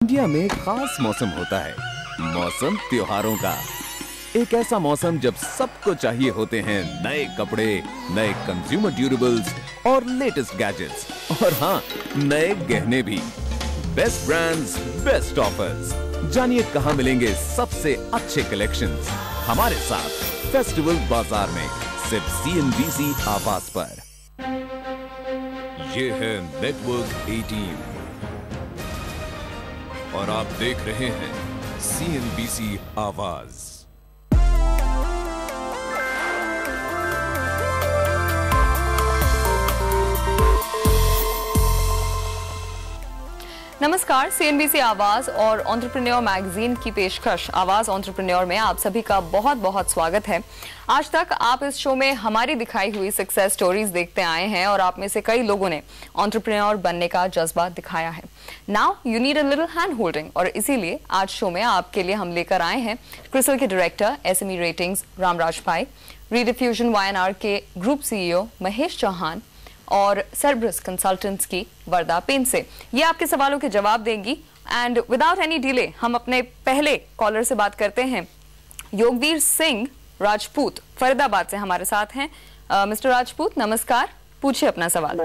India में खास मौसम होता है, मौसम त्योहारों का। एक ऐसा मौसम जब सबको चाहिए होते हैं नए कपड़े, नए कंज्यूमर ड्यूरेबल्स और लेटेस्ट गैजेट्स, और हाँ, नए गहने भी। Best brands, best offers. जानिए कहाँ मिलेंगे सबसे अच्छे कलेक्शंस हमारे साथ फेस्टिवल बाजार में, सिर्फ CNBC आवाज पर। ये है नेटवर्क 18 और आप देख रहे हैं CNBC आवाज। नमस्कार, CNBC आवाज और एंटरप्रेन्योर मैगजीन की पेशकश आवाज एंटरप्रेन्योर में आप सभी का बहुत बहुत स्वागत है। आज तक आप इस शो में हमारी दिखाई हुई सक्सेस स्टोरीज देखते आए हैं और आप में से कई लोगों ने एंटरप्रेन्योर बनने का जज्बा दिखाया है। Now you need a little hand holding, और इसीलिए आज शो में आपके लिए हम लेकर आए हैं क्रिसल के डायरेक्टर SME रेटिंग्स रामराज भाई, रीडिफ्यूजन YNR के ग्रुप CEO महेश चौहान और सर्ब्रस कंसल्टेंट्स की वर्दा पेन से। ये आपके सवालों के जवाब देंगी। एंड विदाउट एनी डिले हम अपने पहले कॉलर से बात करते हैं। योगवीर सिंह राजपूत फरीदाबाद से हमारे साथ हैं। मिस्टर राजपूत नमस्कार, पूछिए अपना सवाल।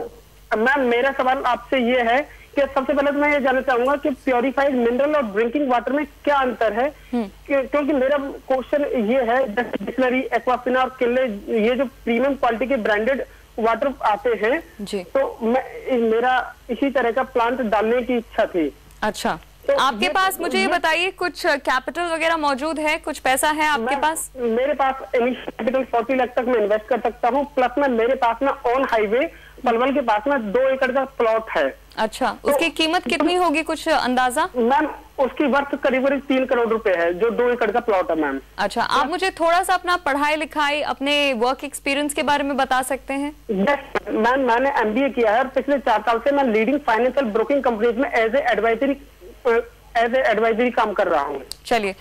मैम, मेरा सवाल आपसे ये है कि सबसे पहले तो मैं ये जानना चाहूंगा कि प्योरीफाइड मिनरल और ड्रिंकिंग वाटर में क्या अंतर है, क्योंकि मेरा क्वेश्चन ये है, जैसे बिस्लरी, एक्वाफिना और किले, ये जो प्रीमियम क्वालिटी के ब्रांडेड वाटर आते हैं जी, तो मेरा इसी तरह का प्लांट डालने की इच्छा थी। अच्छा, तो आपके पास मुझे ये बताइए, कुछ कैपिटल वगैरह मौजूद है, कुछ पैसा है आपके पास? मेरे पास इनिशियल कैपिटल 40 लाख तक मैं इन्वेस्ट कर सकता हूँ, प्लस में मेरे पास में ऑन हाईवे पलवल के पास में 2 एकड़ का प्लॉट है। अच्छा, उसकी कीमत कितनी होगी, कुछ अंदाजा? मैम, उसकी वर्थ करीब 3 करोड़ रुपए है, जो 2 एकड़ का प्लॉट है। मैम, अच्छा, आप मुझे थोड़ा सा अपना पढ़ाई लिखाई, अपने वर्क एक्सपीरियंस के बारे में बता सकते हैं? मैम, मैंने MBA किया है और पिछले 4 साल से मैं लीडिंग फाइनेंशियल ब्रोकिंग कंपनीज में एज ए एडवाइजरी काम कर रहा हूँ। चलिए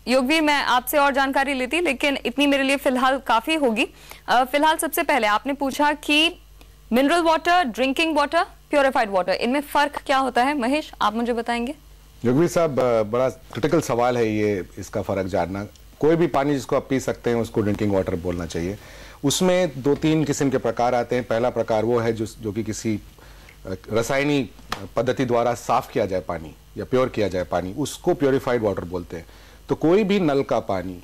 योगवीर, मैं आपसे और जानकारी लेती, लेकिन इतनी मेरे लिए फिलहाल काफी होगी। फिलहाल सबसे पहले आपने पूछा कि mineral water, drinking water, purified water, इनमें फर्क क्या होता है? महेश, आप मुझे बताएंगे। योगवीर साहब, बड़ा क्रिटिकल सवाल है ये, इसका फर्क जानना। कोई भी पानी जिसको आप पी सकते हैं उसको ड्रिंकिंग वाटर बोलना चाहिए। उसमें 2-3 किस्म के प्रकार आते हैं। पहला प्रकार वो है जो कि किसी रासायनिक पद्धति द्वारा साफ किया जाए पानी या प्योर किया जाए पानी, उसको प्योरीफाइड वाटर बोलते हैं। तो कोई भी नल का पानी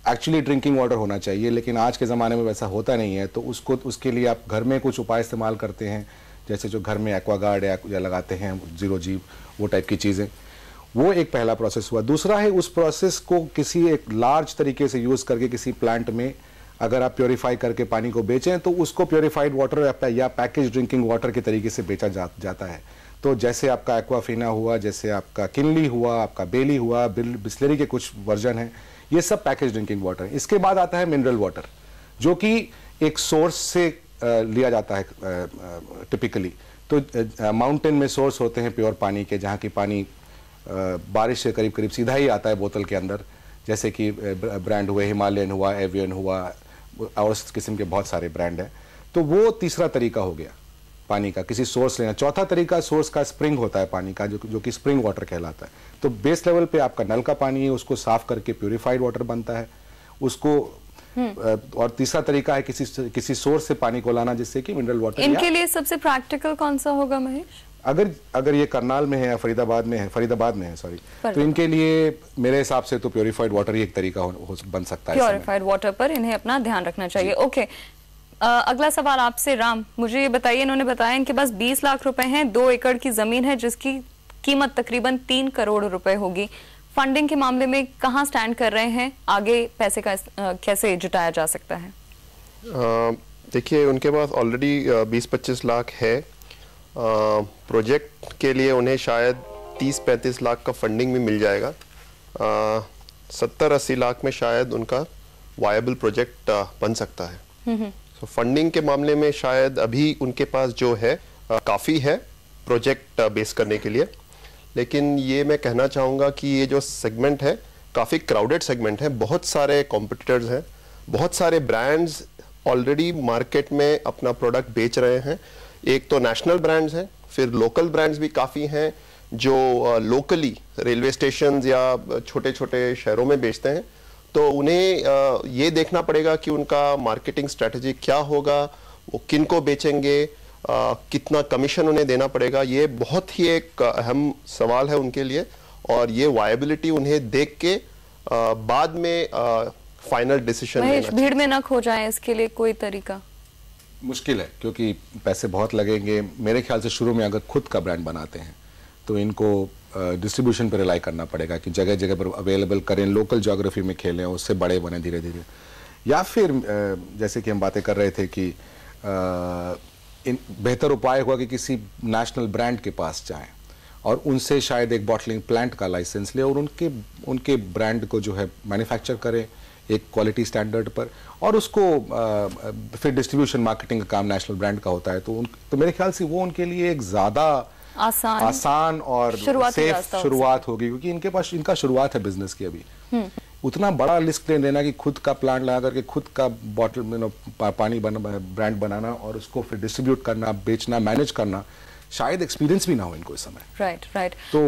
एक्चुअली ड्रिंकिंग वाटर होना चाहिए, लेकिन आज के ज़माने में वैसा होता नहीं है। तो उसके लिए आप घर में कुछ उपाय इस्तेमाल करते हैं, जैसे जो घर में एक्वागार्ड या लगाते हैं, 0 G, वो टाइप की चीज़ें। वो एक पहला प्रोसेस हुआ। दूसरा है, उस प्रोसेस को किसी एक लार्ज तरीके से यूज़ करके किसी प्लांट में अगर आप प्योरीफाई करके पानी को बेचें तो उसको प्योरीफाइड वाटर या पैकेज ड्रिंकिंग वाटर के तरीके से बेचा जाता है। तो जैसे आपका एक्वाफिना हुआ, जैसे आपका किनली हुआ, आपका बेली हुआ, बिस्लरी के कुछ वर्जन हैं, ये सब पैकेज ड्रिंकिंग वाटर है। इसके बाद आता है मिनरल वाटर, जो कि एक सोर्स से लिया जाता है टिपिकली। तो माउंटेन में सोर्स होते हैं प्योर पानी के, जहाँ की पानी बारिश से करीब करीब सीधा ही आता है बोतल के अंदर, जैसे कि ब्रांड हुए, हिमालयन हुआ, एवियन हुआ, और इस किस्म के बहुत सारे ब्रांड हैं। तो वो तीसरा तरीका हो गया पानी का, किसी सोर्स लेना। चौथा तरीका सोर्स का स्प्रिंग होता है पानी का, जो कि स्प्रिंग वाटर कहलाता है। तो बेस लेवल पे आपका नल का पानी है, उसको साफ करके प्यूरिफाइड वाटर बनता है उसको। और तीसरा तरीका है किसी सोर्स से पानी को लाना, जिससे कि मिनरल वाटर। इनके लिए सबसे प्रैक्टिकल कौन सा होगा महेश? अगर ये करनाल में है या फरीदाबाद में है सॉरी, तो इनके लिए मेरे हिसाब से तो प्योरीफाइड वाटर ही एक तरीका बन सकता है। प्योरीफाइड वाटर पर इन्हें अपना ध्यान रखना चाहिए। ओके, अगला सवाल आपसे राम, मुझे ये बताइए, इन्होंने बताया इनके पास 20 लाख रुपए हैं, 2 एकड़ की जमीन है जिसकी कीमत तकरीबन 3 करोड़ रुपए होगी। फंडिंग के मामले में कहाँ स्टैंड कर रहे हैं? आगे पैसे का कैसे जुटाया जा सकता है? देखिए, उनके पास ऑलरेडी 20-25 लाख है। प्रोजेक्ट के लिए उन्हें शायद 30-35 लाख का फंडिंग भी मिल जाएगा। 70-80 लाख में शायद उनका वायबल प्रोजेक्ट बन सकता है। तो फंडिंग के मामले में शायद अभी उनके पास जो है काफ़ी है प्रोजेक्ट बेस करने के लिए। लेकिन ये मैं कहना चाहूँगा कि ये जो सेगमेंट है काफ़ी क्राउडेड सेगमेंट है, बहुत सारे कॉम्पिटिटर्स हैं, बहुत सारे ब्रांड्स ऑलरेडी मार्केट में अपना प्रोडक्ट बेच रहे हैं। एक तो नेशनल ब्रांड्स हैं, फिर लोकल ब्रांड्स भी काफ़ी हैं, जो लोकली रेलवे स्टेशन या छोटे छोटे शहरों में बेचते हैं, तो उन्हें ये देखना पड़ेगा कि उनका मार्केटिंग स्ट्रेटजी क्या होगा, वो किन को बेचेंगे, कितना कमीशन उन्हें देना पड़ेगा। ये बहुत ही एक अहम सवाल है उनके लिए, और ये वायबिलिटी उन्हें देख के बाद में फाइनल डिसीजन लेना चाहिए। भीड़ में ना खो जाए, इसके लिए कोई तरीका मुश्किल है, क्योंकि पैसे बहुत लगेंगे। मेरे ख्याल से शुरू में अगर खुद का ब्रांड बनाते हैं तो इनको डिस्ट्रीब्यूशन पर रिलाई करना पड़ेगा कि जगह जगह पर अवेलेबल करें, लोकल ज्योग्राफी में खेलें, उससे बड़े बने धीरे धीरे। या फिर जैसे कि हम बातें कर रहे थे कि बेहतर उपाय हुआ कि किसी नेशनल ब्रांड के पास जाएं और उनसे शायद एक बॉटलिंग प्लांट का लाइसेंस ले और उनके ब्रांड को जो है मैन्युफैक्चर करें एक क्वालिटी स्टैंडर्ड पर, और उसको फिर डिस्ट्रीब्यूशन मार्केटिंग का काम नेशनल ब्रांड का होता है। तो मेरे ख्याल से वो उनके लिए एक ज़्यादा आसान और सेफ शुरुआत होगी, क्योंकि इनका शुरुआत है बिजनेस की अभी। उतना बड़ा रिस्क लेना कि खुद का प्लांट लगा करके खुद का बॉटल पानी ब्रांड बनाना और उसको फिर डिस्ट्रीब्यूट करना, बेचना, मैनेज करना, शायद एक्सपीरियंस भी ना हो इनको इस समय। राइट। तो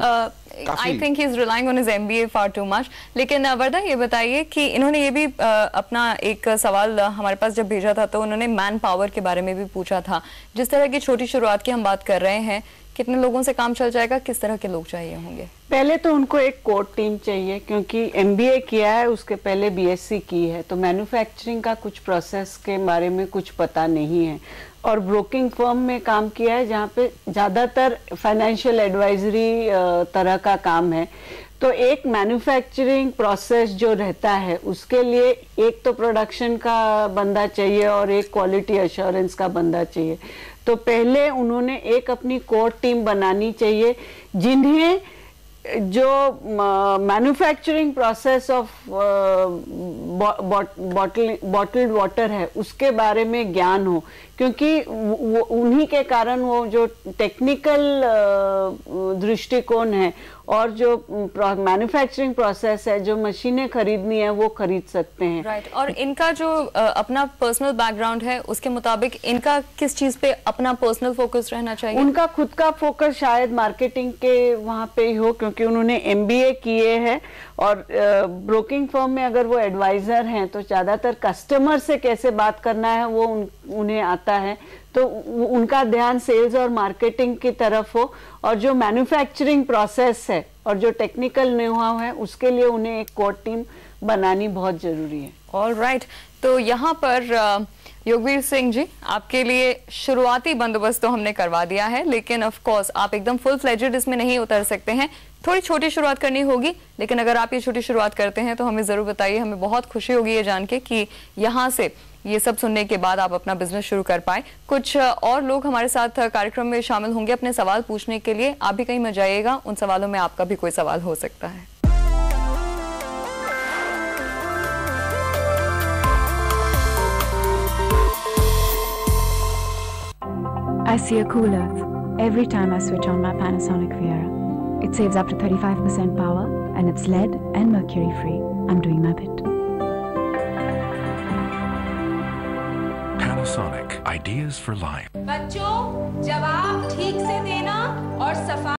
I think he is relying on his MBA far too much. लेकिन वर्धा, ये बताइए कि इन्होंने ये भी अपना एक सवाल हमारे पास जब भेजा था तो उन्होंने मैन पावर के बारे में भी पूछा था। जिस तरह की छोटी शुरुआत की हम बात कर रहे हैं, कितने लोगों से काम चल जाएगा, किस तरह के लोग चाहिए होंगे? पहले तो उनको एक कोर टीम चाहिए, क्योंकि एमबीए किया है, उसके पहले बीएससी की है, तो मैन्युफैक्चरिंग का कुछ प्रोसेस के बारे में कुछ पता नहीं है। और ब्रोकिंग फर्म में काम किया है जहाँ पे ज़्यादातर फाइनेंशियल एडवाइजरी तरह का काम है। तो एक मैन्युफैक्चरिंग प्रोसेस जो रहता है उसके लिए एक तो प्रोडक्शन का बंदा चाहिए और एक क्वालिटी एश्योरेंस का बंदा चाहिए। तो पहले उन्होंने एक अपनी कोर टीम बनानी चाहिए जिन्हें जो manufacturing process of bottled water है उसके बारे में ज्ञान हो, क्योंकि उन्हीं के कारण वो जो टेक्निकल दृष्टिकोण है और जो मैन्युफैक्चरिंग प्रोसेस है, जो मशीनें खरीदनी है वो खरीद सकते हैं। राइट। और इनका जो अपना पर्सनल बैकग्राउंड है उसके मुताबिक इनका किस चीज पे अपना पर्सनल फोकस रहना चाहिए? उनका खुद का फोकस शायद मार्केटिंग के वहां पे ही हो, क्योंकि उन्होंने एमबीए किए हैं। और ब्रोकिंग फर्म में अगर वो एडवाइजर हैं तो ज्यादातर कस्टमर से कैसे बात करना है वो उन्हें आता है, तो उनका ध्यान सेल्स और मार्केटिंग की तरफ हो। और जो मैन्युफैक्चरिंग प्रोसेस है और जो टेक्निकल नो-हाउ है उसके लिए उन्हें एक कोर टीम बनानी बहुत जरूरी है। All right. तो यहाँ पर योगवीर सिंह जी, आपके लिए शुरुआती बंदोबस्त तो हमने करवा दिया है, लेकिन ऑफ कोर्स आप एकदम फुल फ्लेजेड इसमें नहीं उतर सकते हैं, थोड़ी छोटी शुरुआत करनी होगी। लेकिन अगर आप ये छोटी शुरुआत करते हैं तो हमें जरूर बताइए, हमें बहुत खुशी होगी ये जान के कि यहाँ से ये सब सुनने के बाद आप अपना बिजनेस शुरू कर पाए। कुछ और लोग हमारे साथ कार्यक्रम में शामिल होंगे अपने सवाल पूछने के लिए, आप भी कहीं मत जाइएगा, उन सवालों में आपका भी कोई सवाल हो सकता है। I see a cooler every time I switch on my Panasonic Viera. It saves up to 35% power and it's LED and mercury free. I'm doing my bit. Panasonic, ideas for life. बच्चों, जवाब ठीक से देना और सफाई